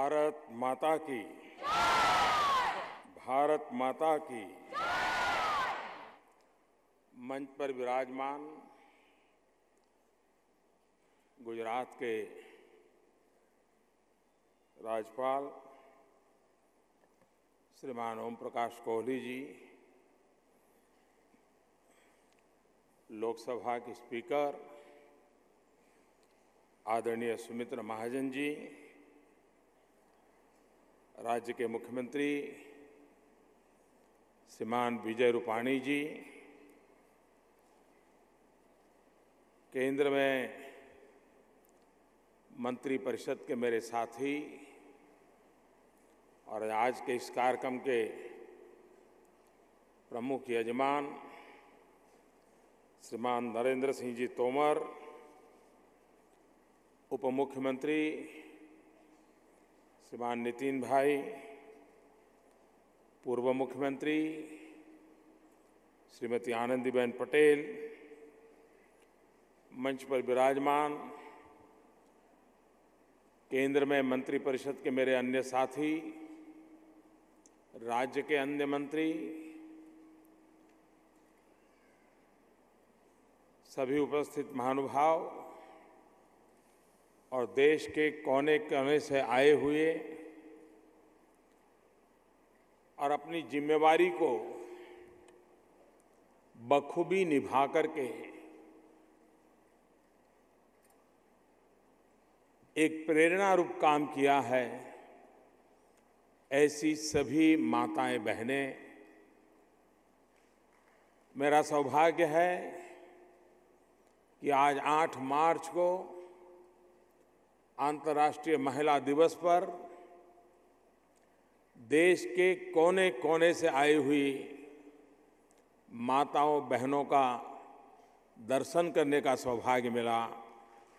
भारत माता की, भारत माता की। मंच पर विराजमान गुजरात के राज्यपाल श्रीमान ओम प्रकाश कोहली जी, लोकसभा के स्पीकर आदरणीय सुमित्रा महाजन जी, राज्य के मुख्यमंत्री श्रीमान विजय रूपाणी जी, केंद्र में मंत्रिपरिषद के मेरे साथी और आज के इस कार्यक्रम के प्रमुख यजमान श्रीमान नरेंद्र सिंह जी तोमर, उप मुख्यमंत्री श्रीमान नितिन भाई, पूर्व मुख्यमंत्री श्रीमती आनंदीबेन पटेल, मंच पर विराजमान केंद्र में मंत्रिपरिषद के मेरे अन्य साथी, राज्य के अन्य मंत्री, सभी उपस्थित महानुभाव और देश के कोने कोने से आए हुए और अपनी जिम्मेवारी को बखूबी निभा करके एक प्रेरणा रूप काम किया है, ऐसी सभी माताएं बहनें, मेरा सौभाग्य है कि आज 8 मार्च को अंतर्राष्ट्रीय महिला दिवस पर देश के कोने कोने से आई हुई माताओं बहनों का दर्शन करने का सौभाग्य मिला,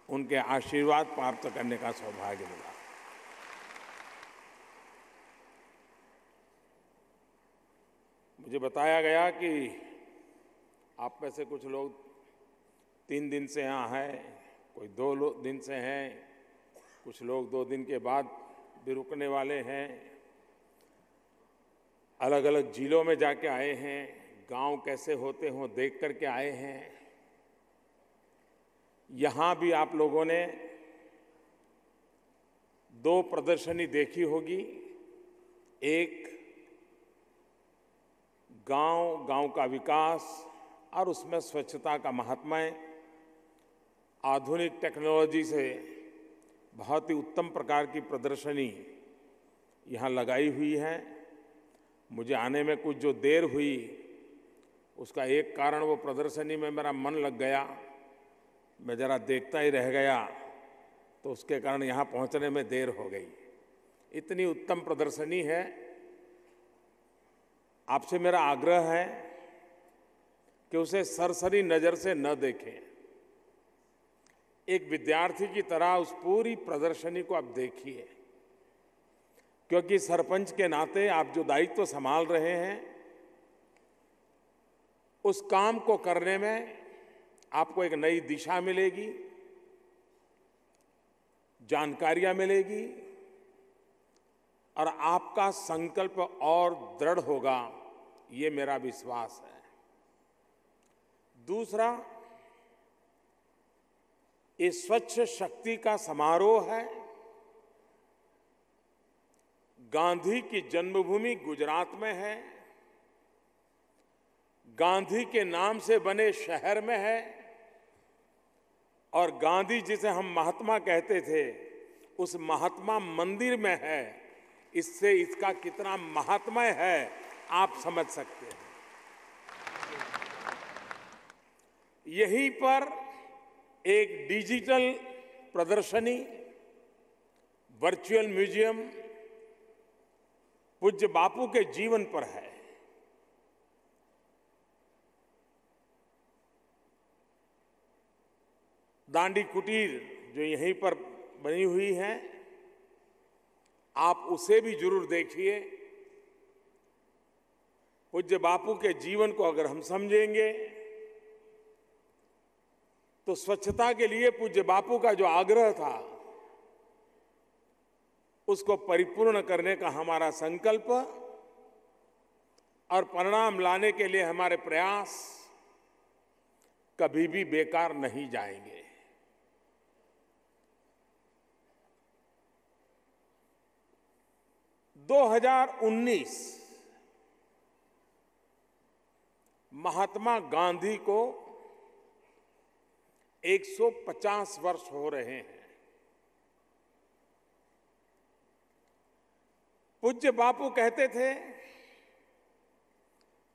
उनके आशीर्वाद प्राप्त करने का सौभाग्य मिला। मुझे बताया गया कि आप में से कुछ लोग 3 दिन से यहाँ हैं, कोई 2 दिन से हैं, कुछ लोग 2 दिन के बाद भी रुकने वाले हैं, अलग अलग जिलों में जाके आए हैं, गांव कैसे होते हों देख करके आए हैं। यहाँ भी आप लोगों ने 2 प्रदर्शनी देखी होगी, एक गांव का विकास और उसमें स्वच्छता का महात्म्य, आधुनिक टेक्नोलॉजी से बहुत ही उत्तम प्रकार की प्रदर्शनी यहाँ लगाई हुई है। मुझे आने में कुछ जो देर हुई उसका एक कारण वो प्रदर्शनी में मेरा मन लग गया, मैं ज़रा देखता ही रह गया, तो उसके कारण यहाँ पहुँचने में देर हो गई। इतनी उत्तम प्रदर्शनी है। आपसे मेरा आग्रह है कि उसे सरसरी नज़र से न देखें, एक विद्यार्थी की तरह उस पूरी प्रदर्शनी को आप देखिए, क्योंकि सरपंच के नाते आप जो दायित्व संभाल रहे हैं उस काम को करने में आपको एक नई दिशा मिलेगी, जानकारियां मिलेगी और आपका संकल्प और दृढ़ होगा, ये मेरा विश्वास है। दूसरा, ये स्वच्छ शक्ति का समारोह है। गांधी की जन्मभूमि गुजरात में है, गांधी के नाम से बने शहर में है और गांधी जिसे हम महात्मा कहते थे उस महात्मा मंदिर में है। इससे इसका कितना महात्म्य है आप समझ सकते हैं। यहीं पर एक डिजिटल प्रदर्शनी, वर्चुअल म्यूजियम पूज्य बापू के जीवन पर है। दांडी कुटीर जो यहीं पर बनी हुई है, आप उसे भी जरूर देखिए। पूज्य बापू के जीवन को अगर हम समझेंगे तो स्वच्छता के लिए पूज्य बापू का जो आग्रह था उसको परिपूर्ण करने का हमारा संकल्प और परिणाम लाने के लिए हमारे प्रयास कभी भी बेकार नहीं जाएंगे। दो 2019 महात्मा गांधी को 150 वर्ष हो रहे हैं। पूज्य बापू कहते थे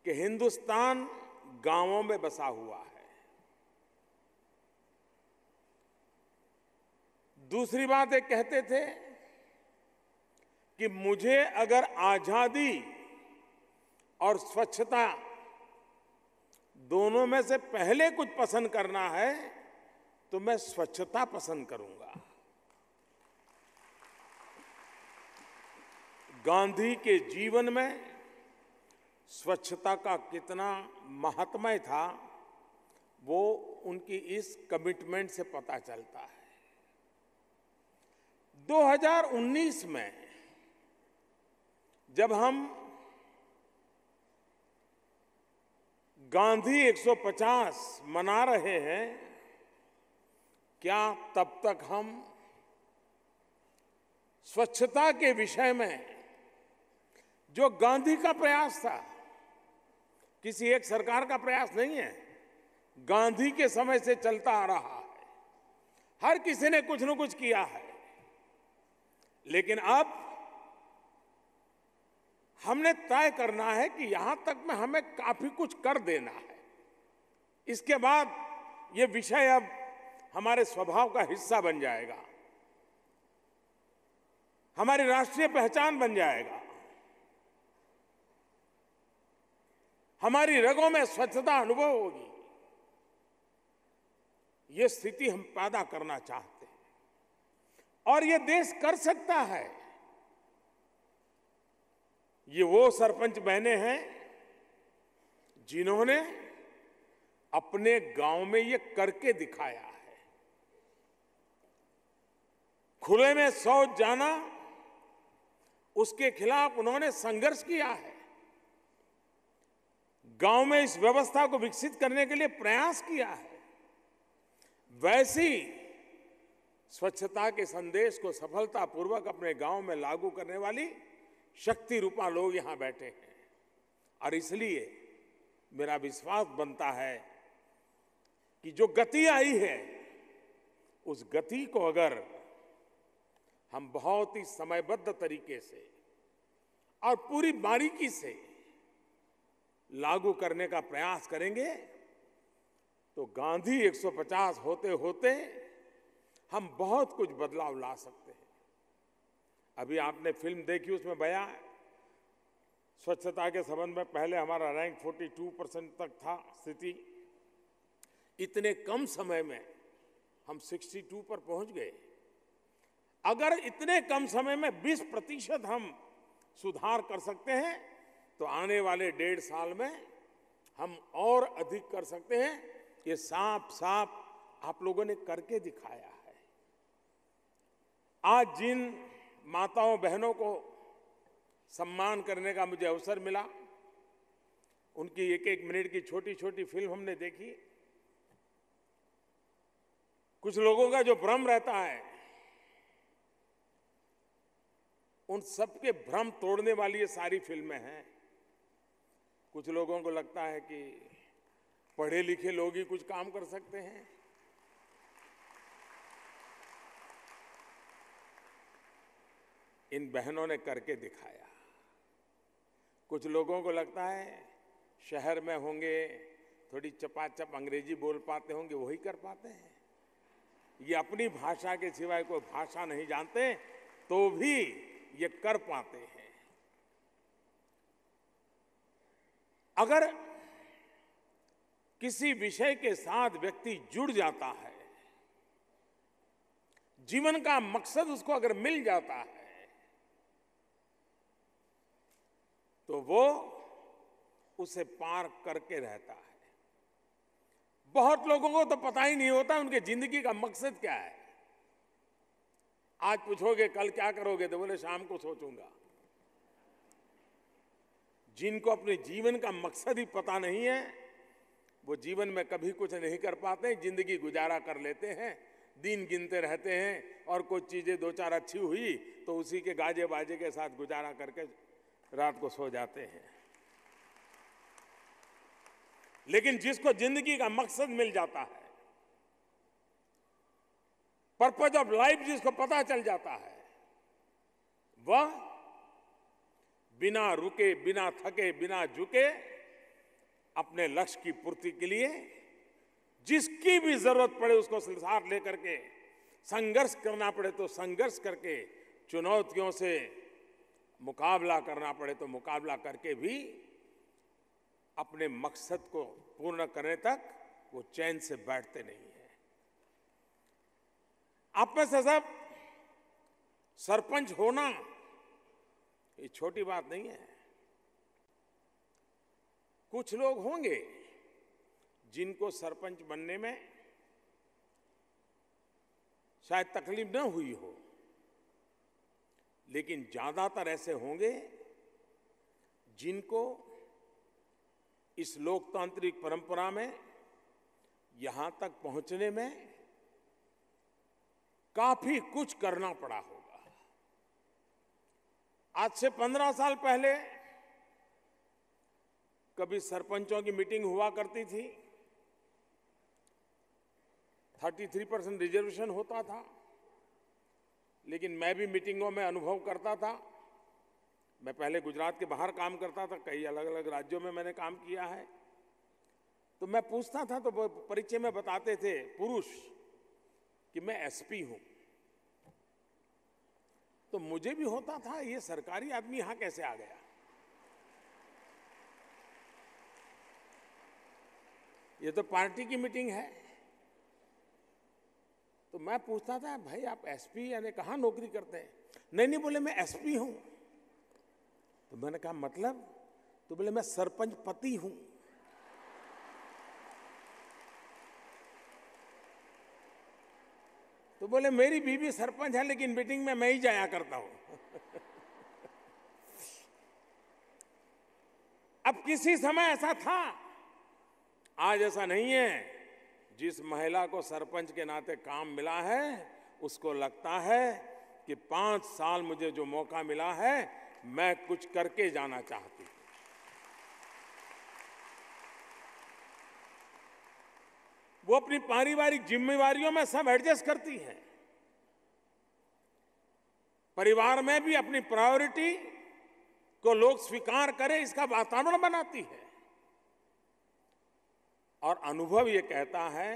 कि हिंदुस्तान गांवों में बसा हुआ है। दूसरी बात ये कहते थे कि मुझे अगर आजादी और स्वच्छता दोनों में से पहले कुछ पसंद करना है तो मैं स्वच्छता पसंद करूंगा। गांधी के जीवन में स्वच्छता का कितना महात्म्य था वो उनकी इस कमिटमेंट से पता चलता है। 2019 में जब हम गांधी 150 मना रहे हैं, क्या तब तक हम स्वच्छता के विषय में जो गांधी का प्रयास था, किसी एक सरकार का प्रयास नहीं है, गांधी के समय से चलता आ रहा है, हर किसी ने कुछ न कुछ किया है, लेकिन अब हमने तय करना है कि यहां तक में हमें काफी कुछ कर देना है। इसके बाद ये विषय अब हमारे स्वभाव का हिस्सा बन जाएगा, हमारी राष्ट्रीय पहचान बन जाएगा। हमारी रगों में स्वच्छता अनुभव होगी। ये स्थिति हम पैदा करना चाहते हैं और ये देश कर सकता है। ये वो सरपंच बहने हैं जिन्होंने अपने गांव में ये करके दिखाया है। खुले में शौच जाना, उसके खिलाफ उन्होंने संघर्ष किया है। गांव में इस व्यवस्था को विकसित करने के लिए प्रयास किया है। वैसी स्वच्छता के संदेश को सफलतापूर्वक अपने गांव में लागू करने वाली शक्ति रूपा लोग यहां बैठे हैं और इसलिए मेरा विश्वास बनता है कि जो गति आई है उस गति को अगर हम बहुत ही समयबद्ध तरीके से और पूरी बारीकी से लागू करने का प्रयास करेंगे तो गांधी 150 होते होते हम बहुत कुछ बदलाव ला सकते हैं। अभी आपने फिल्म देखी, उसमें बयान स्वच्छता के संबंध में पहले हमारा रैंक 42% तक था स्थिति, इतने कम समय में हम 62 पर पहुंच गए। अगर इतने कम समय में 20% हम सुधार कर सकते हैं तो आने वाले 1.5 साल में हम और अधिक कर सकते हैं। ये साफ साफ आप लोगों ने करके दिखाया है। आज जिन माताओं बहनों को सम्मान करने का मुझे अवसर मिला, उनकी एक एक मिनट की छोटी छोटी फिल्म हमने देखी। कुछ लोगों का जो भ्रम रहता है, उन सबके भ्रम तोड़ने वाली ये सारी फिल्में हैं। कुछ लोगों को लगता है कि पढ़े लिखे लोग ही कुछ काम कर सकते हैं। इन बहनों ने करके दिखाया। कुछ लोगों को लगता है शहर में होंगे, थोड़ी चपाचप अंग्रेजी बोल पाते होंगे, वही कर पाते हैं। ये अपनी भाषा के सिवाय कोई भाषा नहीं जानते तो भी ये कर पाते हैं। अगर किसी विषय के साथ व्यक्ति जुड़ जाता है, जीवन का मकसद उसको अगर मिल जाता है, तो वो उसे पार करके रहता है। बहुत लोगों को तो पता ही नहीं होता उनके जिंदगी का मकसद क्या है। आज पूछोगे कल क्या करोगे, तो बोले शाम को सोचूंगा। जिनको अपने जीवन का मकसद ही पता नहीं है, वो जीवन में कभी कुछ नहीं कर पाते, जिंदगी गुजारा कर लेते हैं, दिन गिनते रहते हैं, और कुछ चीजें दो चार अच्छी हुई तो उसी के गाजे बाजे के साथ गुजारा करके रात को सो जाते हैं। लेकिन जिसको जिंदगी का मकसद मिल जाता है, पर्पज ऑफ लाइफ जिसको पता चल जाता है, वह बिना रुके, बिना थके, बिना झुके अपने लक्ष्य की पूर्ति के लिए जिसकी भी जरूरत पड़े उसको साथ लेकर के, संघर्ष करना पड़े तो संघर्ष करके, चुनौतियों से मुकाबला करना पड़े तो मुकाबला करके भी अपने मकसद को पूर्ण करने तक वो चैन से बैठते नहीं है। आप में से सब सरपंच होना ये छोटी बात नहीं है। कुछ लोग होंगे जिनको सरपंच बनने में शायद तकलीफ न हुई हो, लेकिन ज्यादातर ऐसे होंगे जिनको इस लोकतांत्रिक परंपरा में यहां तक पहुंचने में काफी कुछ करना पड़ा होगा। आज से 15 साल पहले कभी सरपंचों की मीटिंग हुआ करती थी, 33% रिजर्वेशन होता था, लेकिन मैं भी मीटिंगों में अनुभव करता था। मैं पहले गुजरात के बाहर काम करता था, कई अलग अलग राज्यों में मैंने काम किया है। तो मैं पूछता था तो वो परिचय में बताते थे पुरुष कि मैं एसपी हूं। तो मुझे भी होता था ये सरकारी आदमी यहां कैसे आ गया। ये तो पार्टी की मीटिंग है। तो मैं पूछता था भाई आप एसपी यानी कहां नौकरी करते हैं? नहीं बोले मैं एसपी हूं। तो मैंने कहा मतलब? तो बोले मैं सरपंच पति हूं। तो बोले मेरी बीवी सरपंच है लेकिन मीटिंग में मैं ही जाया करता हूं। अब किसी समय ऐसा था, आज ऐसा नहीं है। जिस महिला को सरपंच के नाते काम मिला है उसको लगता है कि 5 साल मुझे जो मौका मिला है मैं कुछ करके जाना चाहती हूं। वो अपनी पारिवारिक जिम्मेवारियों में सब एडजस्ट करती है, परिवार में भी अपनी प्रायोरिटी को लोग स्वीकार करें इसका वातावरण बनाती है। और अनुभव ये कहता है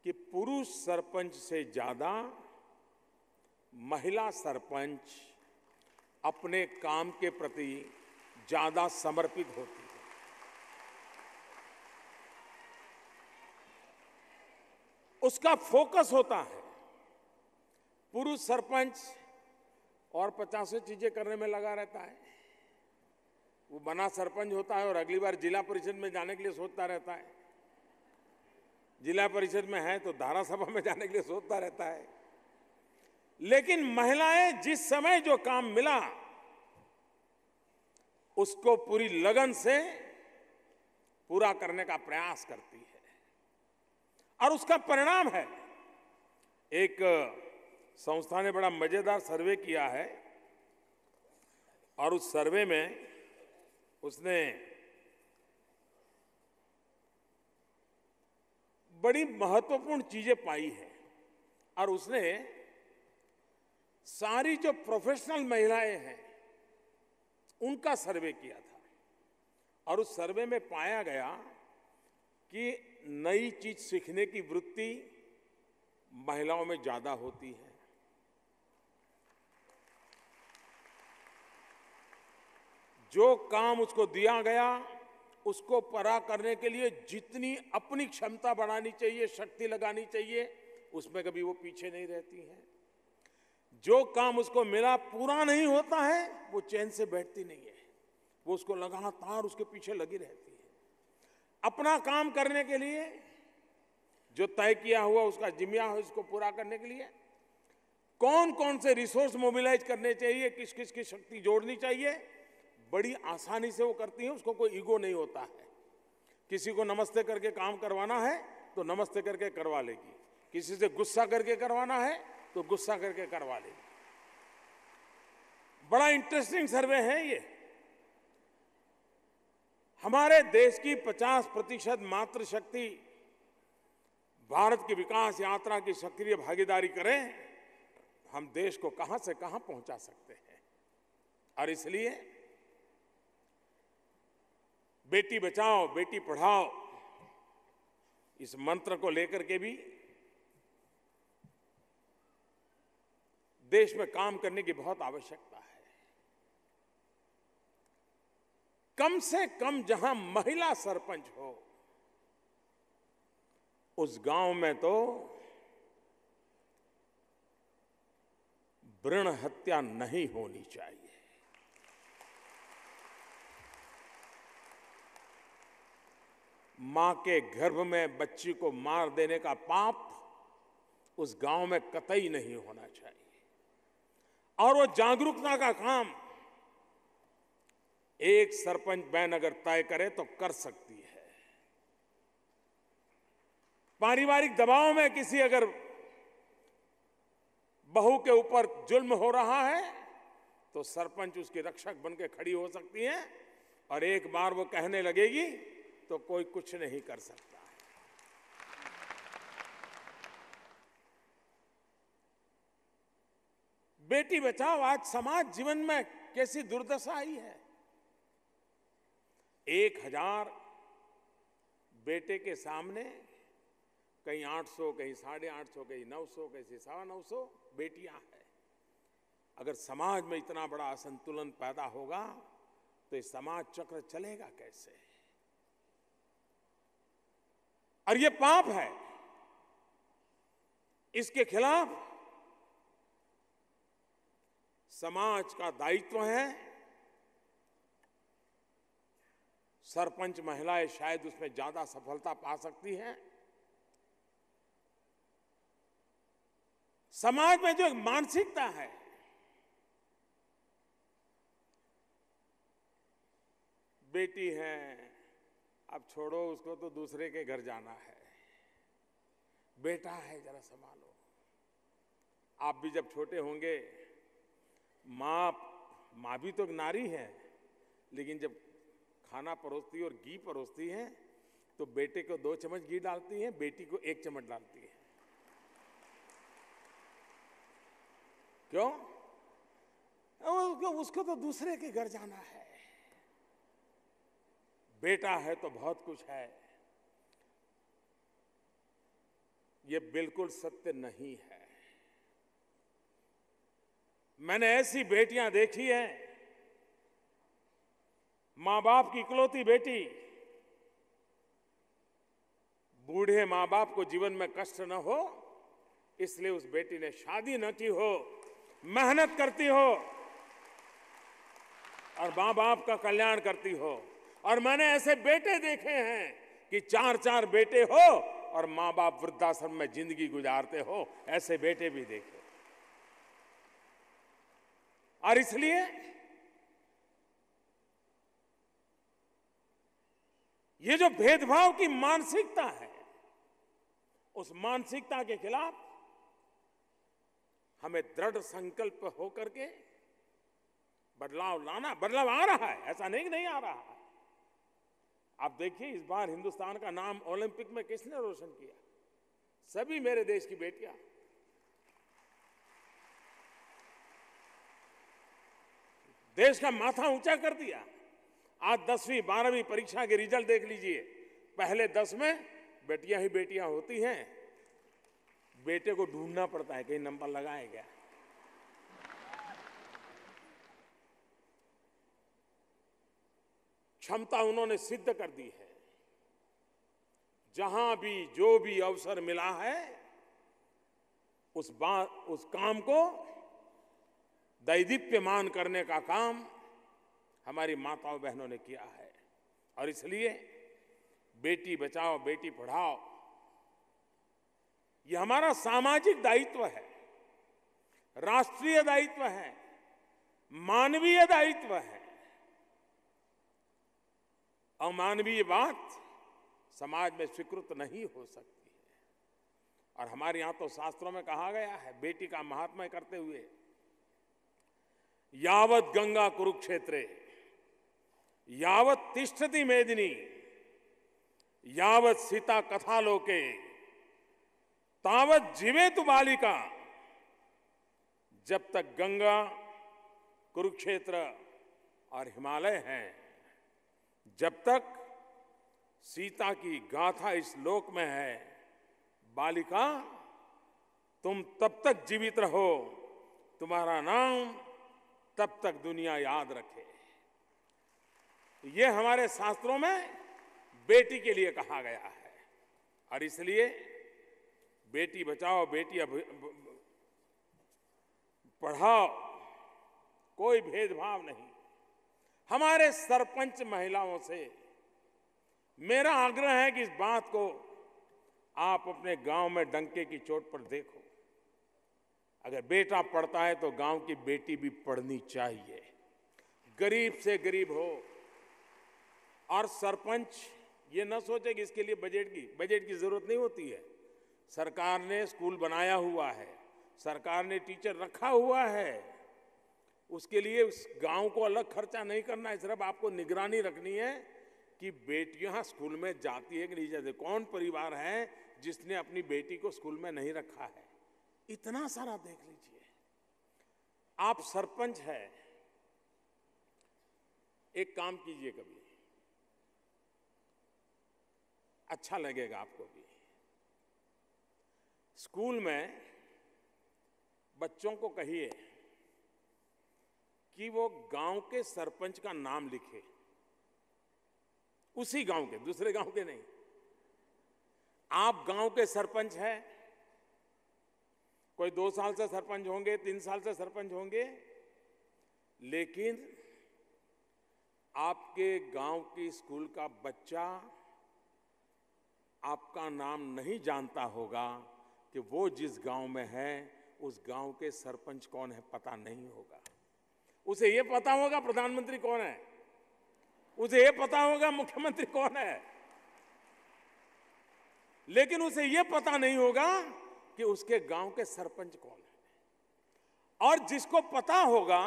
कि पुरुष सरपंच से ज्यादा महिला सरपंच अपने काम के प्रति ज्यादा समर्पित होती है। उसका फोकस होता है। पुरुष सरपंच और 50 चीजें करने में लगा रहता है। वो बना सरपंच होता है और अगली बार जिला परिषद में जाने के लिए सोचता रहता है। जिला परिषद में है तो धारा सभा में जाने के लिए सोचता रहता है। लेकिन महिलाएं जिस समय जो काम मिला उसको पूरी लगन से पूरा करने का प्रयास करती है। और उसका परिणाम है, एक संस्था ने बड़ा मजेदार सर्वे किया है और उस सर्वे में उसने बड़ी महत्वपूर्ण चीजें पाई हैं। और उसने सारी जो प्रोफेशनल महिलाएं हैं उनका सर्वे किया था। और उस सर्वे में पाया गया कि नई चीज सीखने की वृत्ति महिलाओं में ज्यादा होती है। जो काम उसको दिया गया उसको पूरा करने के लिए जितनी अपनी क्षमता बढ़ानी चाहिए, शक्ति लगानी चाहिए, उसमें कभी वो पीछे नहीं रहती है। जो काम उसको मिला पूरा नहीं होता है वो चैन से बैठती नहीं है, वो उसको लगातार उसके पीछे लगी रहती है। अपना काम करने के लिए जो तय किया हुआ उसका जिम्मा है उसको पूरा करने के लिए कौन कौन से रिसोर्स मोबिलाइज करने चाहिए, किस किस की शक्ति जोड़नी चाहिए, बड़ी आसानी से वो करती हैं। उसको कोई ईगो नहीं होता है। किसी को नमस्ते करके काम करवाना है तो नमस्ते करके करवा लेगी, किसी से गुस्सा करके करवाना है तो गुस्सा करके करवा लेगी। बड़ा इंटरेस्टिंग सर्वे है ये। हमारे देश की 50% मातृशक्ति भारत की विकास यात्रा की सक्रिय भागीदारी करें, हम देश को कहां से कहां पहुंचा सकते हैं। और इसलिए बेटी बचाओ बेटी पढ़ाओ इस मंत्र को लेकर के भी देश में काम करने की बहुत आवश्यकता है। कम से कम जहां महिला सरपंच हो, उस गांव में तो भ्रूण हत्या नहीं होनी चाहिए। मां के गर्भ में बच्ची को मार देने का पाप उस गांव में कतई नहीं होना चाहिए। और वो जागरूकता का काम एक सरपंच बहन अगर तय करे तो कर सकती है। पारिवारिक दबाव में किसी अगर बहू के ऊपर जुल्म हो रहा है तो सरपंच उसकी रक्षक बनकर खड़ी हो सकती है, और एक बार वो कहने लगेगी तो कोई कुछ नहीं कर सकता। बेटी बचाओ आज समाज जीवन में कैसी दुर्दशा आई है। 1000 बेटे के सामने कहीं 800, कहीं 850, कहीं 900, कहीं 950 बेटियां हैं। अगर समाज में इतना बड़ा असंतुलन पैदा होगा तो ये समाज चक्र चलेगा कैसे। और ये पाप है, इसके खिलाफ समाज का दायित्व है। सरपंच महिलाएं शायद उसमें ज्यादा सफलता पा सकती हैं। समाज में जो एक मानसिकता है, बेटी है अब छोड़ो उसको, तो दूसरे के घर जाना है, बेटा है जरा संभालो। आप भी जब छोटे होंगे, माँ भी तो एक नारी है, लेकिन जब खाना परोसती और घी परोसती है तो बेटे को 2 चम्मच घी डालती है, बेटी को 1 चम्मच डालती है। क्यों? उसको तो दूसरे के घर जाना है। बेटा है तो बहुत कुछ है। ये बिल्कुल सत्य नहीं है। मैंने ऐसी बेटियां देखी हैं, मां बाप की इकलौती बेटी, बूढ़े मां बाप को जीवन में कष्ट न हो इसलिए उस बेटी ने शादी न की हो, मेहनत करती हो और मां बाप का कल्याण करती हो। और मैंने ऐसे बेटे देखे हैं कि 4-4 बेटे हो और मां बाप वृद्धाश्रम में जिंदगी गुजारते हो, ऐसे बेटे भी देखे। और इसलिए ये जो भेदभाव की मानसिकता है, उस मानसिकता के खिलाफ हमें दृढ़ संकल्प होकर के बदलाव लाना। बदलाव आ रहा है, ऐसा नहीं कि नहीं आ रहा है। आप देखिए इस बार हिंदुस्तान का नाम ओलंपिक में किसने रोशन किया? सभी मेरे देश की बेटियां। देश का माथा ऊंचा कर दिया। आज 10वीं 12वीं परीक्षा के रिजल्ट देख लीजिए। पहले 10 में बेटियां ही बेटियां होती हैं, बेटे को ढूंढना पड़ता है कहीं नंबर लगाए क्या। क्षमता उन्होंने सिद्ध कर दी है। जहां भी जो भी अवसर मिला है उस काम को दैदीप्यमान करने का काम हमारी माताओं बहनों ने किया है। और इसलिए बेटी बचाओ बेटी पढ़ाओ ये हमारा सामाजिक दायित्व है। राष्ट्रीय दायित्व है, मानवीय दायित्व है। अमानवीय बात समाज में स्वीकृत नहीं हो सकती है। और हमारे यहां तो शास्त्रों में कहा गया है, बेटी का महात्म्य करते हुए, यावत गंगा कुरुक्षेत्रे यावत तिष्ठति मेदिनी यावत सीता कथालोके तावत जीवेतु बालिका। जब तक गंगा, कुरुक्षेत्र और हिमालय हैं, जब तक सीता की गाथा इस लोक में है, बालिका तुम तब तक जीवित रहो, तुम्हारा नाम तब तक दुनिया याद रखे। ये हमारे शास्त्रों में बेटी के लिए कहा गया है। और इसलिए बेटी बचाओ, बेटी पढ़ाओ, कोई भेदभाव नहीं। हमारे सरपंच महिलाओं से मेरा आग्रह है कि इस बात को आप अपने गांव में डंके की चोट पर देखो। अगर बेटा पढ़ता है तो गांव की बेटी भी पढ़नी चाहिए, गरीब से गरीब हो। और सरपंच ये न सोचे कि इसके लिए बजट की जरूरत नहीं होती है। सरकार ने स्कूल बनाया हुआ है, सरकार ने टीचर रखा हुआ है, उसके लिए उस गांव को अलग खर्चा नहीं करना है। सिर्फ आपको निगरानी रखनी है कि बेटियां स्कूल में जाती है कि नहीं जाती। कौन परिवार है जिसने अपनी बेटी को स्कूल में नहीं रखा है? इतना सारा देख लीजिए। आप सरपंच है, एक काम कीजिए, कभी अच्छा लगेगा आपको भी। स्कूल में बच्चों को कहिए कि वो गांव के सरपंच का नाम लिखे, उसी गांव के, दूसरे गांव के नहीं। आप गांव के सरपंच हैं, कोई 2 साल से सरपंच होंगे, 3 साल से सरपंच होंगे, लेकिन आपके गांव की स्कूल का बच्चा आपका नाम नहीं जानता होगा कि वो जिस गांव में है उस गांव के सरपंच कौन है, पता नहीं होगा। उसे ये पता होगा प्रधानमंत्री कौन है, उसे ये पता होगा मुख्यमंत्री कौन है, लेकिन उसे ये पता नहीं होगा कि उसके गांव के सरपंच कौन है। और जिसको पता होगा,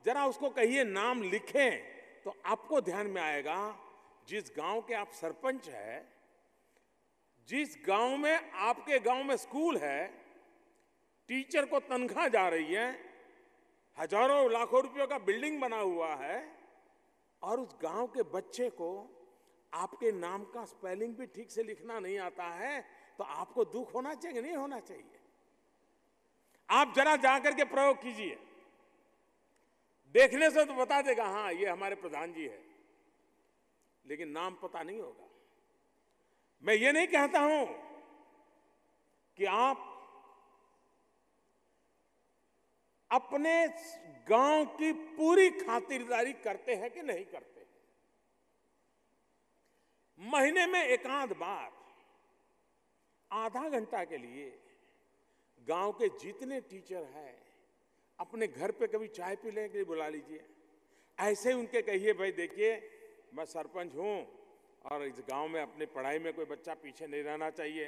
जरा उसको कहिए नाम लिखें, तो आपको ध्यान में आएगा जिस गांव के आप सरपंच है, जिस गांव में आपके गांव में स्कूल है, टीचर को तनख्वाह जा रही है, हजारों लाखों रुपयों का बिल्डिंग बना हुआ है, और उस गांव के बच्चे को आपके नाम का स्पेलिंग भी ठीक से लिखना नहीं आता है, तो आपको दुख होना चाहिए, नहीं होना चाहिए? आप जरा जाकर के प्रयोग कीजिए, देखने से तो बता देगा हाँ ये हमारे प्रधान जी है, लेकिन नाम पता नहीं होगा। मैं ये नहीं कहता हूं कि आप अपने गांव की पूरी खातिरदारी करते हैं कि नहीं करते। महीने में एकाध बार आधा घंटा के लिए गांव के जितने टीचर हैं अपने घर पे कभी चाय पीने के लिए बुला लीजिए। ऐसे ही उनके कहिए, भाई देखिए मैं सरपंच हूं और इस गांव में अपनी पढ़ाई में कोई बच्चा पीछे नहीं रहना चाहिए,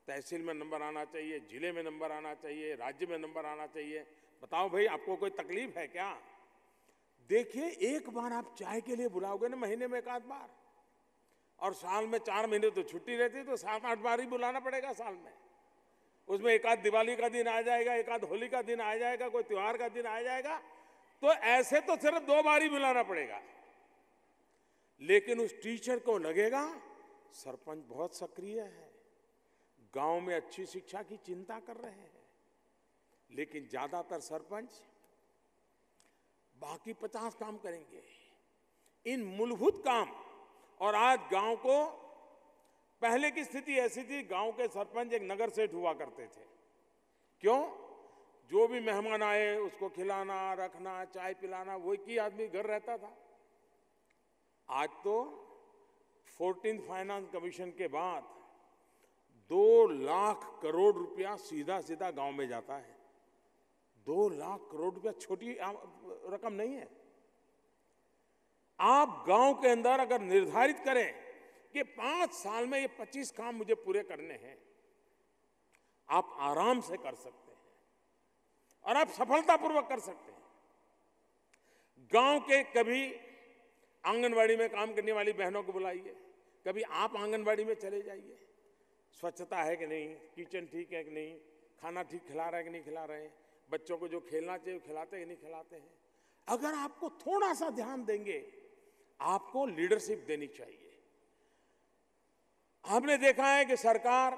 तहसील में नंबर आना चाहिए, जिले में नंबर आना चाहिए, राज्य में नंबर आना चाहिए। बताओ भाई आपको कोई तकलीफ है क्या? देखिए एक बार आप चाय के लिए बुलाओगे ना, महीने में एक आध बार, और साल में 4 महीने तो छुट्टी रहती है, तो 7-8 बार ही बुलाना पड़ेगा साल में। उसमें एक आध दिवाली का दिन आ जाएगा, एक आध होली का दिन आ जाएगा, कोई त्योहार का दिन आ जाएगा, तो ऐसे तो सिर्फ 2 बार ही बुलाना पड़ेगा। लेकिन उस टीचर को लगेगा सरपंच बहुत सक्रिय है, गांव में अच्छी शिक्षा की चिंता कर रहे हैं। लेकिन ज्यादातर सरपंच बाकी 50 काम करेंगे, इन मूलभूत काम। और आज गांव को, पहले की स्थिति ऐसी थी, गांव के सरपंच एक नगर सेठ हुआ करते थे। क्यों? जो भी मेहमान आए उसको खिलाना, रखना, चाय पिलाना, वो एक ही आदमी घर रहता था। आज तो 14th फाइनेंस कमीशन के बाद 2 लाख करोड़ रुपया सीधा सीधा गांव में जाता है। 2 लाख करोड़ रुपया छोटी रकम नहीं है। आप गांव के अंदर अगर निर्धारित करें कि 5 साल में ये 25 काम मुझे पूरे करने हैं, आप आराम से कर सकते हैं और आप सफलतापूर्वक कर सकते हैं। गांव के कभी आंगनवाड़ी में काम करने वाली बहनों को बुलाइए, कभी आप आंगनवाड़ी में चले जाइए, स्वच्छता है कि नहीं, किचन ठीक है कि नहीं, खाना ठीक खिला रहे हैं कि नहीं खिला रहे हैं, बच्चों को जो खेलना चाहिए खिलाते हैं कि नहीं खिलाते हैं। अगर आपको थोड़ा सा ध्यान देंगे, आपको लीडरशिप देनी चाहिए। हमने देखा है कि सरकार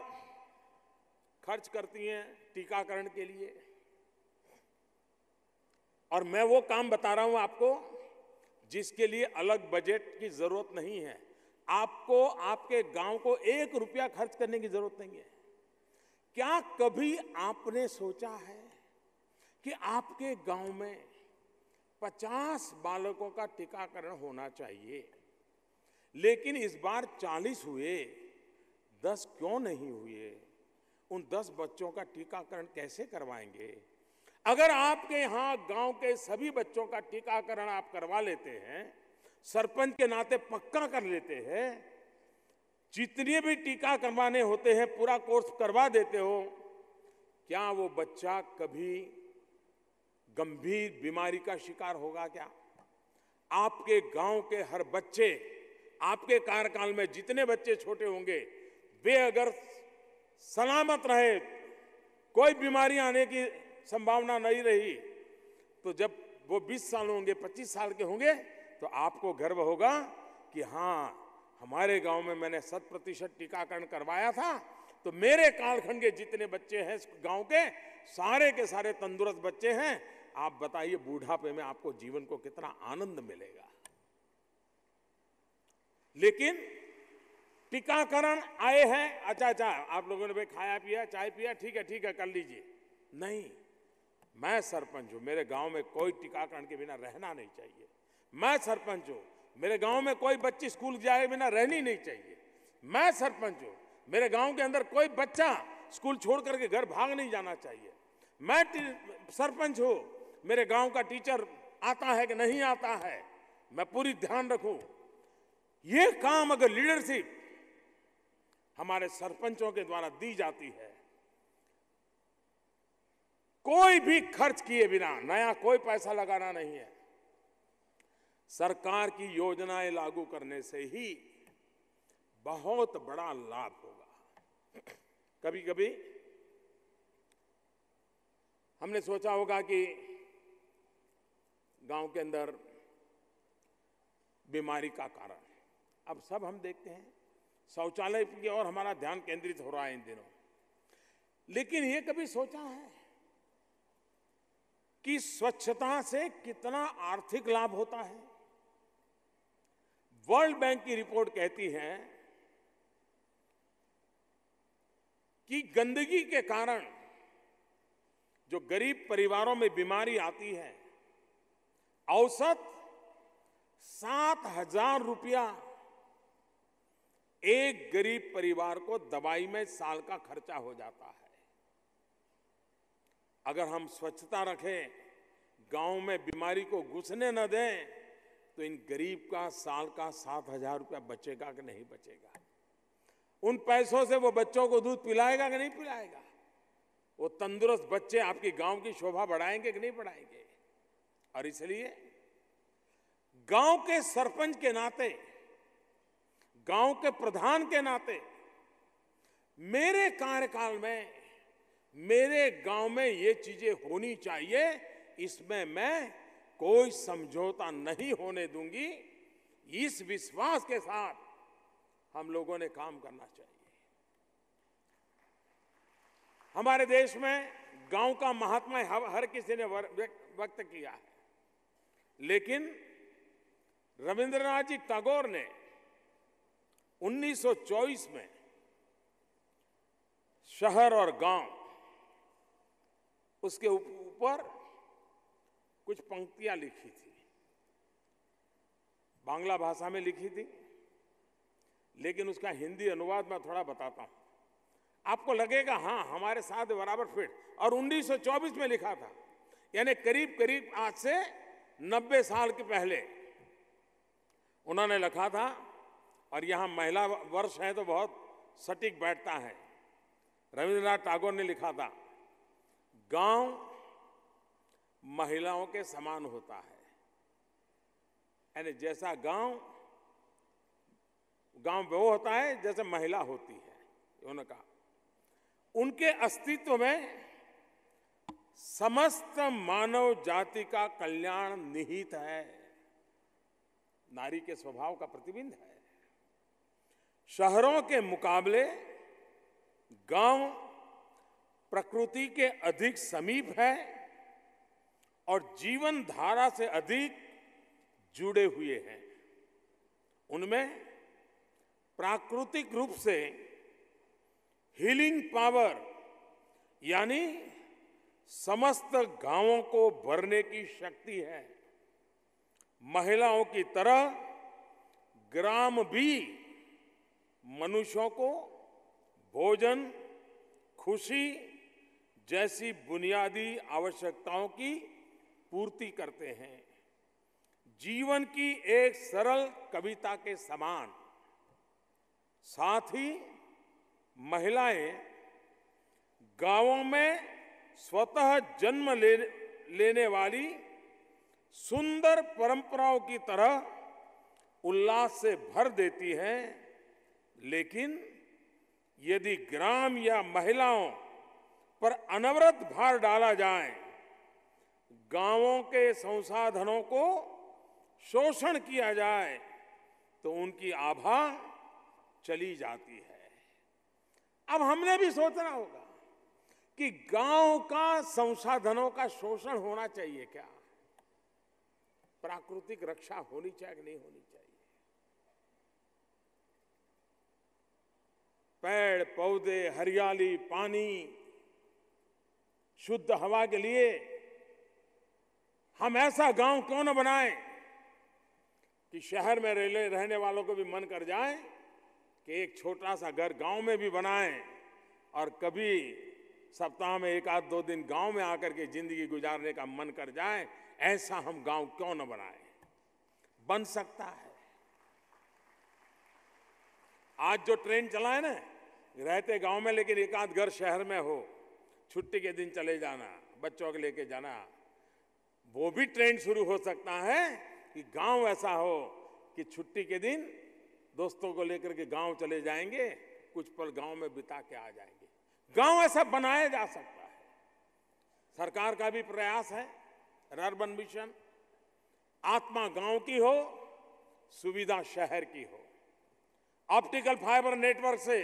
खर्च करती है टीकाकरण के लिए, और मैं वो काम बता रहा हूं आपको जिसके लिए अलग बजट की जरूरत नहीं है। आपको आपके गांव को 1 रुपया खर्च करने की जरूरत नहीं है। क्या कभी आपने सोचा है कि आपके गांव में 50 बालकों का टीकाकरण होना चाहिए, लेकिन इस बार 40 हुए, 10 क्यों नहीं हुए? उन 10 बच्चों का टीकाकरण कैसे करवाएंगे? अगर आपके यहां गांव के सभी बच्चों का टीकाकरण आप करवा लेते हैं, सरपंच के नाते पक्का कर लेते हैं, जितने भी टीका करवाने होते हैं पूरा कोर्स करवा देते हो, क्या वो बच्चा कभी गंभीर बीमारी का शिकार होगा क्या? आपके गांव के हर बच्चे, आपके कार्यकाल में जितने बच्चे छोटे होंगे, वे अगर सलामत रहे, कोई बीमारी आने की संभावना नहीं रही, तो जब वो 20 साल होंगे, 25 साल के होंगे, तो आपको गर्व होगा कि हाँ, हमारे गांव में मैंने 100% टीकाकरण करवाया था, तो मेरे कालखंड के जितने बच्चे हैं गांव के सारे तंदुरुस्त बच्चे हैं। आप बताइए बूढ़ापे में आपको जीवन को कितना आनंद मिलेगा। लेकिन टीकाकरण आए हैं, अच्छा आप लोगों ने भाई खाया पिया, चाय पिया, ठीक है कर लीजिए। नहीं, मैं सरपंच हूं, मेरे गांव में कोई टीकाकरण के बिना रहना नहीं चाहिए। मैं सरपंच हूं, मेरे गांव में कोई बच्ची स्कूल जाए बिना रहनी नहीं चाहिए। मैं सरपंच हूं, मेरे गांव के अंदर कोई बच्चा स्कूल छोड़ करके घर भाग नहीं जाना चाहिए। मैं सरपंच हूं, मेरे गांव का टीचर आता है कि नहीं आता है, मैं पूरी ध्यान रखूं। ये काम अगर लीडरशिप हमारे सरपंचों के द्वारा दी जाती है, कोई भी खर्च किए बिना, नया कोई पैसा लगाना नहीं है, सरकार की योजनाएं लागू करने से ही बहुत बड़ा लाभ होगा। कभी कभी हमने सोचा होगा कि गांव के अंदर बीमारी का कारण, अब सब हम देखते हैं शौचालय की ओर हमारा ध्यान केंद्रित हो रहा है इन दिनों, लेकिन ये कभी सोचा है कि स्वच्छता से कितना आर्थिक लाभ होता है? वर्ल्ड बैंक की रिपोर्ट कहती है कि गंदगी के कारण जो गरीब परिवारों में बीमारी आती है, औसत 7,000 रुपया एक गरीब परिवार को दवाई में साल का खर्चा हो जाता है। अगर हम स्वच्छता रखें, गांव में बीमारी को घुसने न दें, तो इन गरीब का साल का 7,000 रुपया बचेगा कि नहीं बचेगा? उन पैसों से वो बच्चों को दूध पिलाएगा कि नहीं पिलाएगा? वो तंदुरुस्त बच्चे आपकी गांव की शोभा बढ़ाएंगे कि नहीं बढ़ाएंगे? और इसलिए गांव के सरपंच के नाते, गांव के प्रधान के नाते, मेरे कार्यकाल में मेरे गांव में ये चीजें होनी चाहिए, इसमें मैं कोई समझौता नहीं होने दूंगी। इस विश्वास के साथ हम लोगों ने काम करना चाहिए। हमारे देश में गांव का महात्मा हर किसी ने व्यक्त किया है, लेकिन रविंद्रनाथ जी टैगोर ने 1924 में शहर और गांव, उसके ऊपर कुछ पंक्तियां लिखी थी, बांग्ला भाषा में लिखी थी, लेकिन उसका हिंदी अनुवाद मैं थोड़ा बताता हूं। आपको लगेगा हाँ हमारे साथ बराबर फिट, और 1924 में लिखा था यानी करीब करीब आज से 90 साल के पहले उन्होंने लिखा था। और यहाँ महिला वर्ष है तो बहुत सटीक बैठता है। रविंद्रनाथ टैगोर ने लिखा था, गांव महिलाओं के समान होता है। यानी जैसा गांव वो होता है जैसे महिला होती है। उन्होंने कहा उनके अस्तित्व में समस्त मानव जाति का कल्याण निहित है। नारी के स्वभाव का प्रतिबिंब है। शहरों के मुकाबले गांव प्रकृति के अधिक समीप है और जीवन धारा से अधिक जुड़े हुए हैं। उनमें प्राकृतिक रूप से हीलिंग पावर यानी समस्त गांवों को भरने की शक्ति है। महिलाओं की तरह ग्राम भी मनुष्यों को भोजन, खुशी जैसी बुनियादी आवश्यकताओं की पूर्ति करते हैं। जीवन की एक सरल कविता के समान। साथ ही महिलाएं गांवों में स्वतः जन्म लेने वाली सुंदर परंपराओं की तरह उल्लास से भर देती हैं। लेकिन यदि ग्राम या महिलाओं पर अनवरत भार डाला जाए, गांवों के संसाधनों को शोषण किया जाए, तो उनकी आभा चली जाती है। अब हमने भी सोचना होगा कि गांव का संसाधनों का शोषण होना चाहिए क्या? प्राकृतिक रक्षा होनी चाहिए कि नहीं होनी चाहिए? पेड़ पौधे, हरियाली, पानी, शुद्ध हवा के लिए हम ऐसा गांव क्यों न बनाएं कि शहर में रहने वालों को भी मन कर जाए कि एक छोटा सा घर गांव में भी बनाएं और कभी सप्ताह में 1-2 दिन गांव में आकर के जिंदगी गुजारने का मन कर जाए। ऐसा हम गांव क्यों न बनाएं? बन सकता है। आज जो ट्रेन चला है ना, रहते गांव में लेकिन 1-आध घर शहर में हो, छुट्टी के दिन चले जाना, बच्चों को लेके जाना, वो भी ट्रेंड शुरू हो सकता है कि गांव ऐसा हो कि छुट्टी के दिन दोस्तों को लेकर के गांव चले जाएंगे, कुछ पल गांव में बिता के आ जाएंगे। गांव ऐसा बनाया जा सकता है। सरकार का भी प्रयास है, अर्बन मिशन। आत्मा गांव की हो, सुविधा शहर की हो। ऑप्टिकल फाइबर नेटवर्क से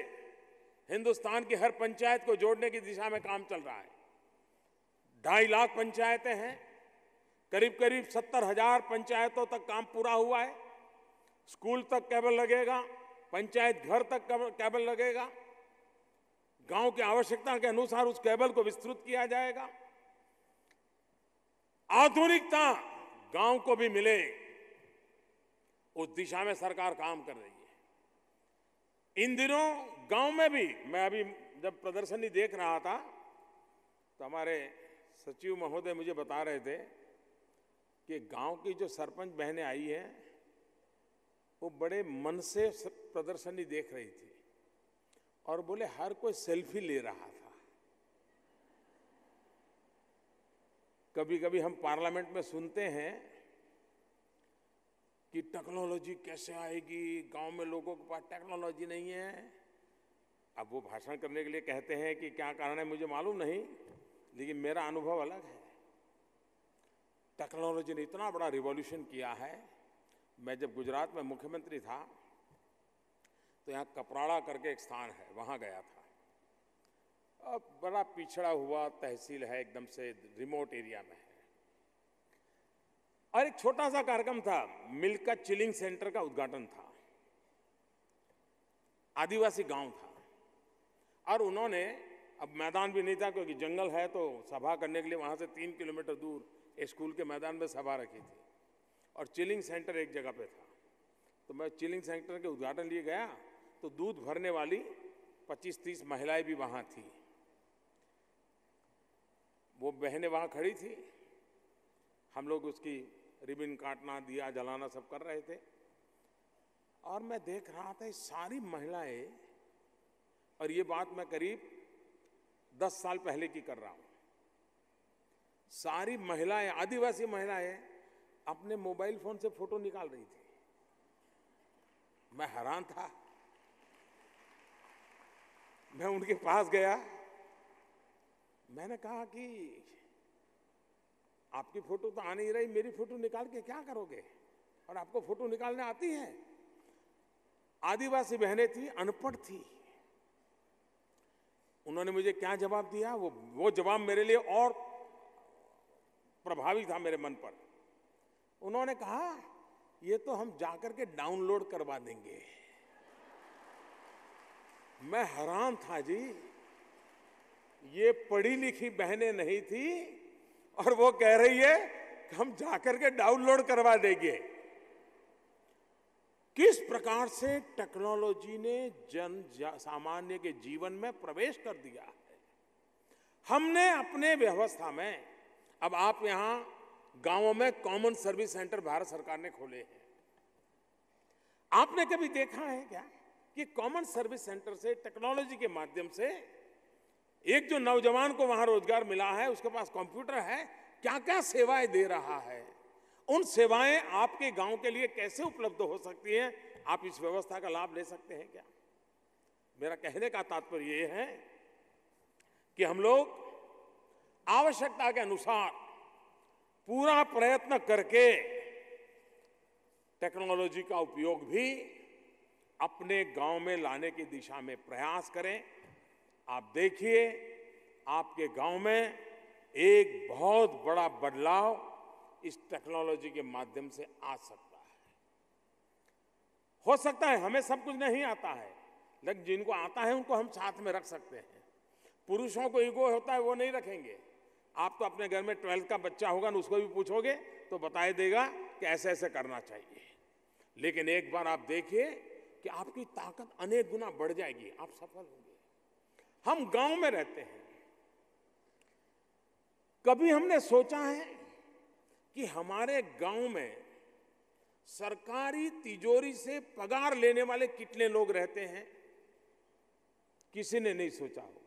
हिंदुस्तान की हर पंचायत को जोड़ने की दिशा में काम चल रहा है। 2.5 लाख पंचायतें हैं। करीब करीब 70,000 पंचायतों तक काम पूरा हुआ है। स्कूल तक केबल लगेगा, पंचायत घर तक केबल लगेगा। गांव की आवश्यकता के अनुसार उस केबल को विस्तृत किया जाएगा। आधुनिकता गांव को भी मिले, उस दिशा में सरकार काम कर रही है। इन दिनों गांव में भी, मैं अभी जब प्रदर्शनी देख रहा था तो हमारे सचिव महोदय मुझे बता रहे थे कि गांव की जो सरपंच बहनें आई हैं वो बड़े मन से प्रदर्शनी देख रही थी और बोले हर कोई सेल्फी ले रहा था। कभी कभी हम पार्लियामेंट में सुनते हैं कि टेक्नोलॉजी कैसे आएगी, गांव में लोगों के पास टेक्नोलॉजी नहीं है। अब वो भाषण करने के लिए कहते हैं कि क्या कारण है मुझे मालूम नहीं, लेकिन मेरा अनुभव अलग है। टेक्नोलॉजी ने इतना बड़ा रिवॉल्यूशन किया है। मैं जब गुजरात में मुख्यमंत्री था तो यहाँ कपराड़ा करके एक स्थान है, वहाँ गया था। अब बड़ा पिछड़ा हुआ तहसील है, एकदम से रिमोट एरिया में है। और एक छोटा सा कार्यक्रम था, मिल्क का चिलिंग सेंटर का उद्घाटन था। आदिवासी गांव था और उन्होंने, अब मैदान भी नहीं था क्योंकि जंगल है, तो सभा करने के लिए वहां से 3 किलोमीटर दूर स्कूल के मैदान में सभा रखी थी और चिलिंग सेंटर एक जगह पे था। तो मैं चिलिंग सेंटर के उद्घाटन लिए गया तो दूध भरने वाली 25-30 महिलाएं भी वहां थी। वो बहनें वहां खड़ी थी हम लोग उसकी रिबन काटना, दिया जलाना सब कर रहे थे और मैं देख रहा था ये सारी महिलाएं, और ये बात मैं करीब 10 साल पहले की कर रहा हूं, सारी महिलाएं, आदिवासी महिलाएं अपने मोबाइल फोन से फोटो निकाल रही थी। मैं हैरान था। मैं उनके पास गया, मैंने कहा कि आपकी फोटो तो आ नहीं रही, मेरी फोटो निकाल के क्या करोगे, और आपको फोटो निकालने आती है? आदिवासी बहनें थी, अनपढ़ थी। उन्होंने मुझे क्या जवाब दिया, वो जवाब मेरे लिए और प्रभावी था मेरे मन पर। उन्होंने कहा ये तो हम जाकर के डाउनलोड करवा देंगे। मैं हैरान था जी, ये पढ़ी लिखी बहनें नहीं थी और वो कह रही है कि हम जाकर के डाउनलोड करवा देंगे। किस प्रकार से टेक्नोलॉजी ने जन सामान्य के जीवन में प्रवेश कर दिया है। हमने अपने व्यवस्था में, अब आप यहां गांवों में कॉमन सर्विस सेंटर भारत सरकार ने खोले हैं। आपने कभी देखा है क्या कि कॉमन सर्विस सेंटर से टेक्नोलॉजी के माध्यम से एक जो नौजवान को वहां रोजगार मिला है, उसके पास कंप्यूटर है, क्या क्या सेवाएं दे रहा है, उन सेवाएं आपके गांव के लिए कैसे उपलब्ध हो सकती हैं, आप इस व्यवस्था का लाभ ले सकते हैं क्या? मेरा कहने का तात्पर्य यह है कि हम लोग आवश्यकता के अनुसार पूरा प्रयत्न करके टेक्नोलॉजी का उपयोग भी अपने गांव में लाने की दिशा में प्रयास करें। आप देखिए, आपके गांव में एक बहुत बड़ा बदलाव इस टेक्नोलॉजी के माध्यम से आ सकता है। हो सकता है हमें सब कुछ नहीं आता है, लेकिन जिनको आता है उनको हम साथ में रख सकते हैं। पुरुषों को ईगो होता है, वो नहीं रखेंगे। आप तो अपने घर में 12th का बच्चा होगा ना, उसको भी पूछोगे तो बताए देगा कि ऐसे ऐसे करना चाहिए। लेकिन एक बार आप देखिए कि आपकी ताकत अनेक गुना बढ़ जाएगी, आप सफल होंगे। हम गांव में रहते हैं, कभी हमने सोचा है कि हमारे गांव में सरकारी तिजोरी से पगार लेने वाले कितने लोग रहते हैं? किसी ने नहीं सोचा होगा।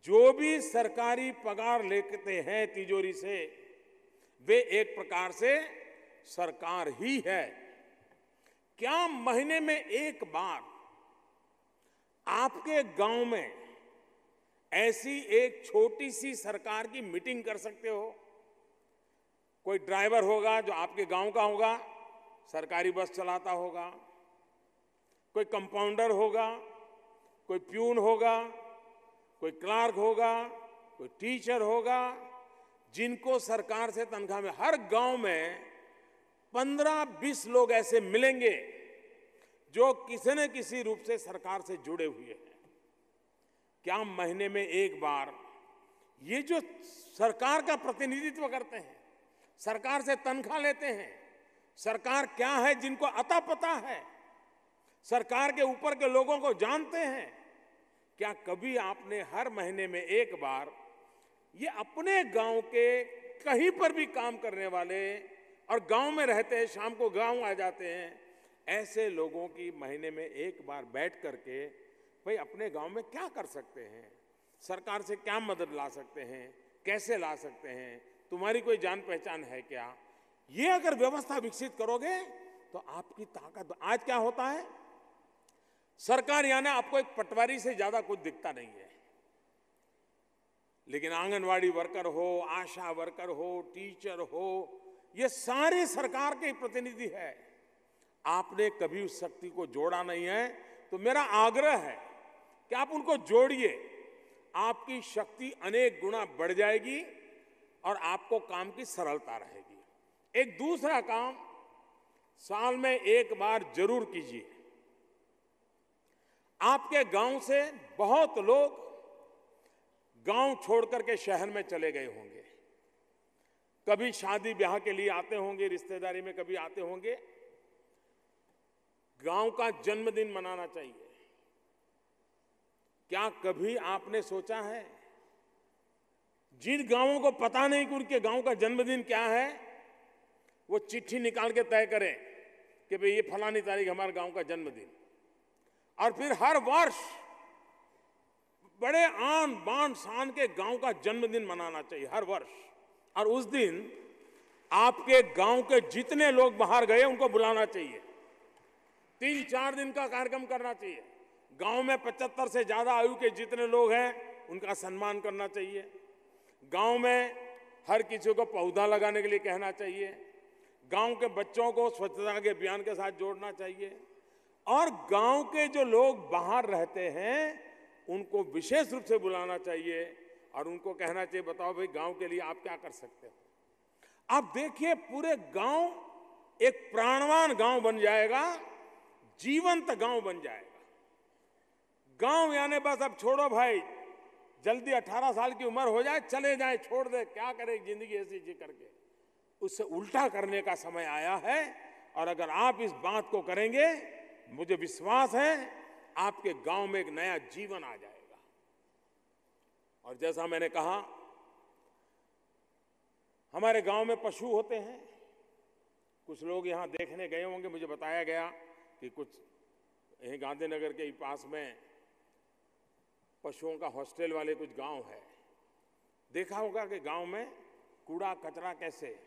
जो भी सरकारी पगार लेते हैं तिजोरी से, वे एक प्रकार से सरकार ही है। क्या महीने में एक बार आपके गांव में ऐसी एक छोटी सी सरकार की मीटिंग कर सकते हो? कोई ड्राइवर होगा जो आपके गांव का होगा, सरकारी बस चलाता होगा, कोई कंपाउंडर होगा, कोई प्यून होगा, कोई क्लार्क होगा, कोई टीचर होगा, जिनको सरकार से तनख्वाह में, हर गांव में 15-20 लोग ऐसे मिलेंगे जो किसी न किसी रूप से सरकार से जुड़े हुए हैं। क्या महीने में एक बार ये जो सरकार का प्रतिनिधित्व करते हैं, सरकार से तनख्वाह लेते हैं, सरकार क्या है जिनको अता पता है, सरकार के ऊपर के लोगों को जानते हैं, क्या कभी आपने हर महीने में एक बार ये अपने गांव के कहीं पर भी काम करने वाले और गांव में रहते हैं, शाम को गांव आ जाते हैं, ऐसे लोगों की महीने में एक बार बैठ करके भाई अपने गांव में क्या कर सकते हैं, सरकार से क्या मदद ला सकते हैं, कैसे ला सकते हैं, तुम्हारी कोई जान पहचान है क्या? ये अगर व्यवस्था विकसित करोगे तो आपकी ताकत। आज क्या होता है, सरकार यानी आपको एक पटवारी से ज्यादा कुछ दिखता नहीं है, लेकिन आंगनवाड़ी वर्कर हो, आशा वर्कर हो, टीचर हो, ये सारे सरकार के प्रतिनिधि है। आपने कभी उस शक्ति को जोड़ा नहीं है, तो मेरा आग्रह है कि आप उनको जोड़िए। आपकी शक्ति अनेक गुना बढ़ जाएगी और आपको काम की सरलता रहेगी। एक दूसरा काम साल में एक बार जरूर कीजिए। आपके गांव से बहुत लोग गांव छोड़ करके शहर में चले गए होंगे, कभी शादी ब्याह के लिए आते होंगे, रिश्तेदारी में कभी आते होंगे। गांव का जन्मदिन मनाना चाहिए। क्या कभी आपने सोचा है जिन गांवों को पता नहीं कि उनके गांव का जन्मदिन क्या है, वो चिट्ठी निकाल के तय करें कि भाई ये फलानी तारीख हमारे गांव का जन्मदिन, और फिर हर वर्ष बड़े आन बान शान के गांव का जन्मदिन मनाना चाहिए हर वर्ष। और उस दिन आपके गांव के जितने लोग बाहर गए उनको बुलाना चाहिए, 3-4 दिन का कार्यक्रम करना चाहिए। गांव में 75 से ज्यादा आयु के जितने लोग हैं उनका सम्मान करना चाहिए। गांव में हर किसी को पौधा लगाने के लिए कहना चाहिए। गांव के बच्चों को स्वच्छता के अभियान के साथ जोड़ना चाहिए। और गांव के जो लोग बाहर रहते हैं उनको विशेष रूप से बुलाना चाहिए और उनको कहना चाहिए, बताओ भाई गांव के लिए आप क्या कर सकते हो। आप देखिए पूरे गांव एक प्राणवान गांव बन जाएगा, जीवंत गांव बन जाएगा। गांव यानी बस अब छोड़ो भाई, जल्दी 18 साल की उम्र हो जाए चले जाए, छोड़ दे, क्या करे जिंदगी ऐसी जी करके। उससे उल्टा करने का समय आया है। और अगर आप इस बात को करेंगे, मुझे विश्वास है आपके गांव में एक नया जीवन आ जाएगा। और जैसा मैंने कहा, हमारे गांव में पशु होते हैं। कुछ लोग यहां देखने गए होंगे, मुझे बताया गया कि कुछ यहीं गांधीनगर के पास में पशुओं का हॉस्टल वाले कुछ गांव है। देखा होगा कि गांव में कूड़ा कचरा कैसे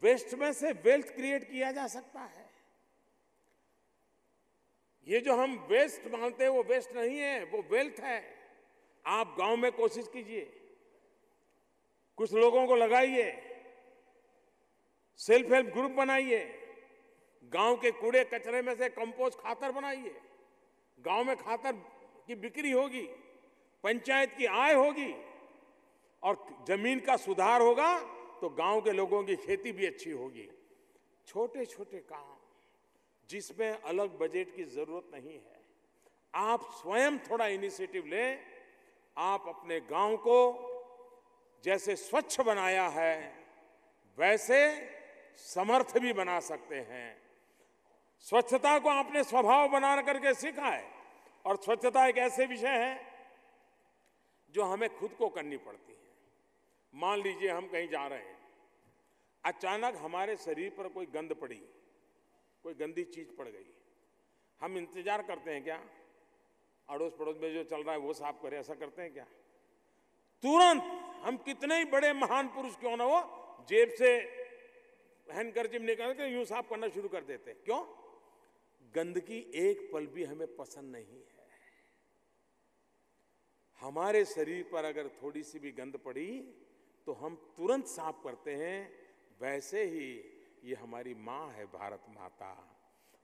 वेस्ट में से वेल्थ क्रिएट किया जा सकता है। ये जो हम वेस्ट मानते हैं वो वेस्ट नहीं है, वो वेल्थ है। आप गांव में कोशिश कीजिए, कुछ लोगों को लगाइए, सेल्फ हेल्प ग्रुप बनाइए, गांव के कूड़े कचरे में से कंपोस्ट खातर बनाइए। गांव में खातर की बिक्री होगी, पंचायत की आय होगी और जमीन का सुधार होगा तो गांव के लोगों की खेती भी अच्छी होगी। छोटे छोटे काम जिसमें अलग बजट की जरूरत नहीं है, आप स्वयं थोड़ा इनिशिएटिव लें। आप अपने गांव को जैसे स्वच्छ बनाया है वैसे समर्थ भी बना सकते हैं। स्वच्छता को आपने स्वभाव बना करके सीखा है। और स्वच्छता एक ऐसे विषय है जो हमें खुद को करनी पड़ती है। मान लीजिए हम कहीं जा रहे हैं, अचानक हमारे शरीर पर कोई गंध पड़ी, कोई गंदी चीज पड़ गई, हम इंतजार करते हैं क्या अड़ोस पड़ोस में जो चल रहा है वो साफ करे? ऐसा करते हैं क्या? तुरंत हम कितने ही बड़े महान पुरुष क्यों ना हो, जेब से हैंडकरचिप निकाल के यूं साफ करना शुरू कर देते हैं। क्यों? गंदगी एक पल भी हमें पसंद नहीं है। हमारे शरीर पर अगर थोड़ी सी भी गंध पड़ी तो हम तुरंत साफ करते हैं। वैसे ही ये हमारी माँ है, भारत माता,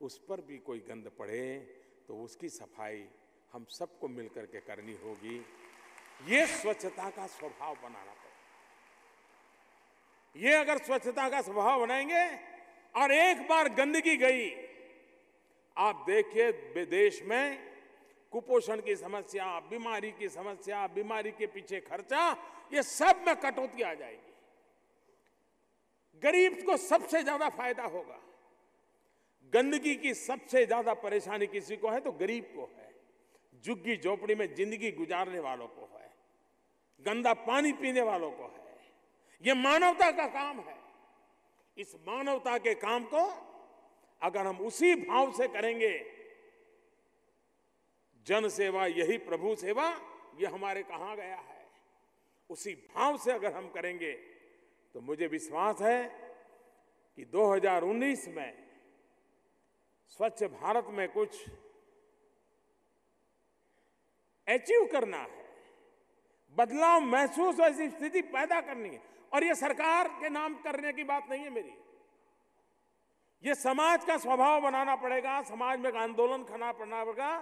उस पर भी कोई गंध पड़े तो उसकी सफाई हम सबको मिलकर के करनी होगी। ये स्वच्छता का स्वभाव बनाना पड़ेगा। ये अगर स्वच्छता का स्वभाव बनाएंगे और एक बार गंदगी गई, आप देखिए विदेश में कुपोषण की समस्या, बीमारी की समस्या, बीमारी के पीछे खर्चा, ये सब में कटौती आ जाएगी। गरीब को सबसे ज्यादा फायदा होगा। गंदगी की सबसे ज्यादा परेशानी किसी को है तो गरीब को है, झुग्गी झोपड़ी में जिंदगी गुजारने वालों को है, गंदा पानी पीने वालों को है। ये मानवता का काम है। इस मानवता के काम को अगर हम उसी भाव से करेंगे, जन सेवा यही प्रभु सेवा, ये हमारे कहा गया है, उसी भाव से अगर हम करेंगे तो मुझे विश्वास है कि 2019 में स्वच्छ भारत में कुछ अचीव करना है, बदलाव महसूस ऐसी स्थिति पैदा करनी है। और ये सरकार के नाम करने की बात नहीं है मेरी, ये समाज का स्वभाव बनाना पड़ेगा। समाज में एक आंदोलन खड़ा करना पड़ेगा,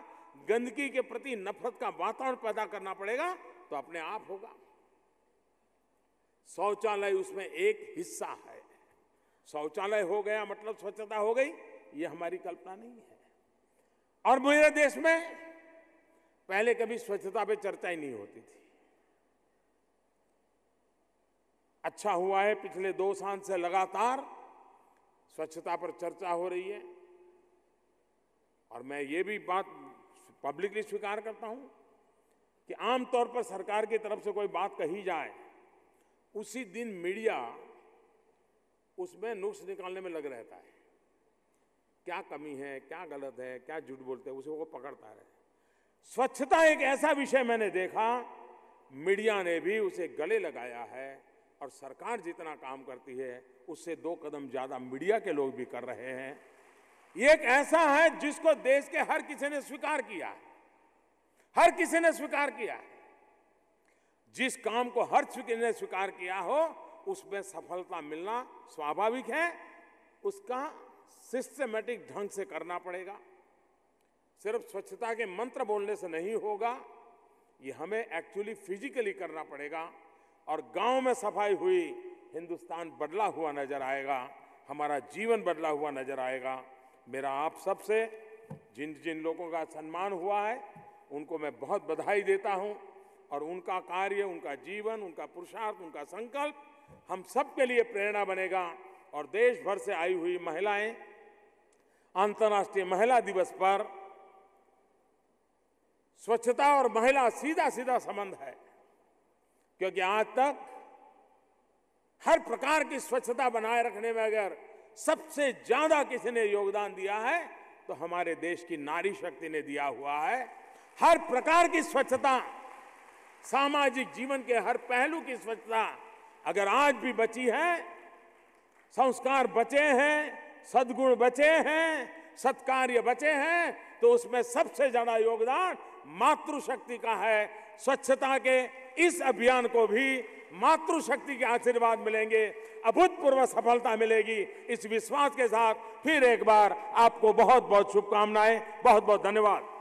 गंदगी के प्रति नफरत का वातावरण पैदा करना पड़ेगा, तो अपने आप होगा। शौचालय उसमें एक हिस्सा है। शौचालय हो गया मतलब स्वच्छता हो गई, ये हमारी कल्पना नहीं है। और मेरे देश में पहले कभी स्वच्छता पे चर्चा ही नहीं होती थी। अच्छा हुआ है पिछले 2 साल से लगातार स्वच्छता पर चर्चा हो रही है। और मैं ये भी बात पब्लिकली स्वीकार करता हूं कि आमतौर पर सरकार की तरफ से कोई बात कही जाए उसी दिन मीडिया उसमें नुक्स निकालने में लग रहता है, क्या कमी है, क्या गलत है, क्या झूठ बोलते हैं, उसे वो पकड़ता है। स्वच्छता एक ऐसा विषय मैंने देखा, मीडिया ने भी उसे गले लगाया है और सरकार जितना काम करती है उससे 2 कदम ज्यादा मीडिया के लोग भी कर रहे हैं। ये एक ऐसा है जिसको देश के हर किसी ने स्वीकार किया है, हर किसी ने स्वीकार किया है। जिस काम को हर किसी ने स्वीकार किया हो उसमें सफलता मिलना स्वाभाविक है, उसका सिस्टमैटिक ढंग से करना पड़ेगा। सिर्फ स्वच्छता के मंत्र बोलने से नहीं होगा, ये हमें एक्चुअली फिजिकली करना पड़ेगा। और गांव में सफाई हुई, हिंदुस्तान बदला हुआ नजर आएगा, हमारा जीवन बदला हुआ नजर आएगा। मेरा आप सबसे जिन जिन लोगों का सम्मान हुआ है उनको मैं बहुत बधाई देता हूं, और उनका कार्य, उनका जीवन, उनका पुरुषार्थ, उनका संकल्प हम सबके लिए प्रेरणा बनेगा। और देश भर से आई हुई महिलाएं, अंतर्राष्ट्रीय महिला दिवस पर स्वच्छता और महिला सीधा सीधा संबंध है, क्योंकि आज तक हर प्रकार की स्वच्छता बनाए रखने में अगर सबसे ज्यादा किसी ने योगदान दिया है तो हमारे देश की नारी शक्ति ने दिया हुआ है। हर प्रकार की स्वच्छता, सामाजिक जीवन के हर पहलू की स्वच्छता अगर आज भी बची है, संस्कार बचे हैं, सद्गुण बचे हैं, सत्कार्य बचे हैं, तो उसमें सबसे ज्यादा योगदान मातृशक्ति का है। स्वच्छता के इस अभियान को भी मातृशक्ति के आशीर्वाद मिलेंगे, अभूतपूर्व सफलता मिलेगी। इस विश्वास के साथ फिर एक बार आपको बहुत बहुत शुभकामनाएं, बहुत बहुत धन्यवाद।